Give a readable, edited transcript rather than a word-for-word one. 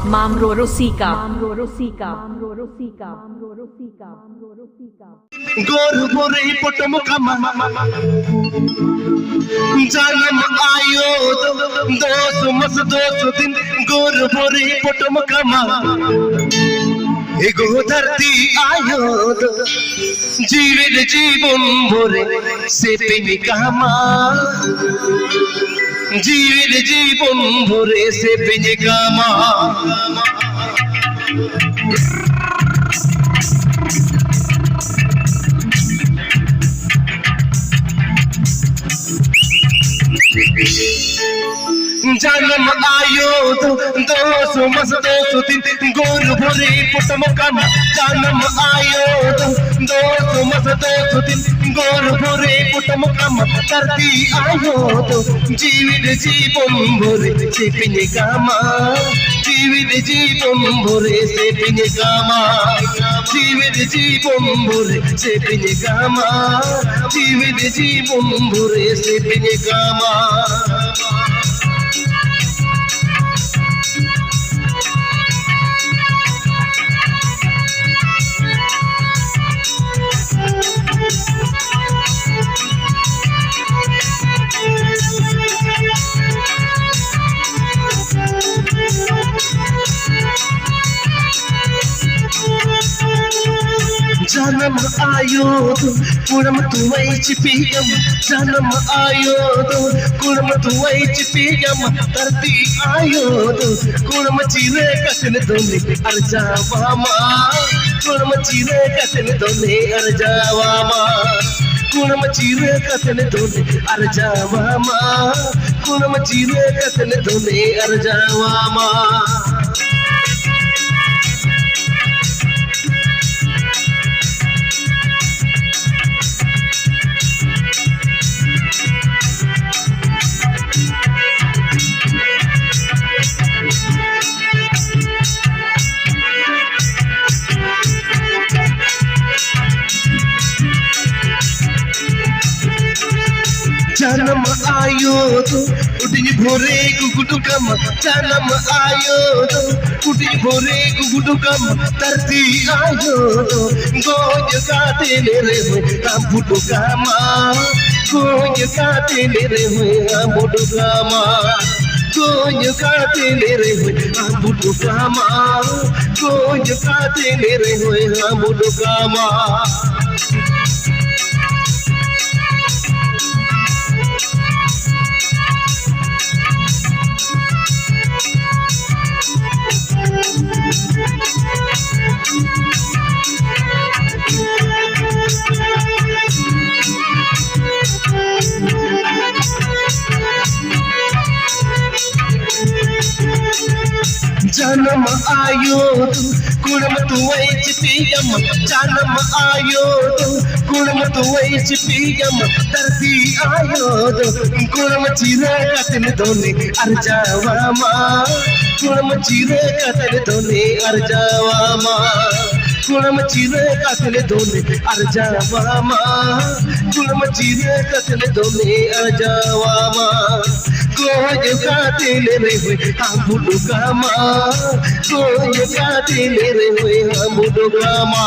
Mamro Rosika. गोर गोरे पटमुखमा जन्म आयो दोस मस दोस दिन गोर गोरे पटमुखमा एगो धरती आयो जीवन जीवन भोरे से पिनिकामा जीवन जीवन भोरे से पिनिकामा जन्म आयो दोस मस दोस दिन गोर भोरे पुटमुखमा जन्म आयो दोस मस दोस दिन गोर भोरे पुटमुखमा धरती आयो जीवन जीवन भोरे से पिनिकामा जीवन जीवन भोरे से पिनिकामा जीवन जीवन भोरे से पिनिकामा जीवन जीवन भोरे से पिनिकामा जन्म आयो कुरम तुवै चिपियम जन्म आयो कुरम तुवै चिपियम धरती आयो कुरम चिरे कसन दोने अर्जावामा कुरम चिरे कसन दोने अर्जावामा कुरम चिरे कसन दोने अर्जावामा कुरम चिरे कसन दोने अर्जावामा जन्म आयो उठी भोरे गुगुडुकम जन्म आयो उठी भोरे गुगुडुकम धरती आयो गोज गाते मेरे बुडुकामा गोज गाते मेरे बुडुकामा गोज गाते मेरे बुडुकामा गोज गाते मेरे बुडुकामा जन्म आयो कुरम तुवै चिपियम जन्म आयो कुरम तुवै चिपियम धरती आयो कुरम चिरे कतन दोने अर्जावामा कुरम चिरे कतन दोने अर्जावामा कुरम चिरे कतन दोने अर्जावामा कुरम चिरे कतन दोने अर्जावामा गोज गाते मेरे बुडुकामा गोज गाते मेरे बुडुकामा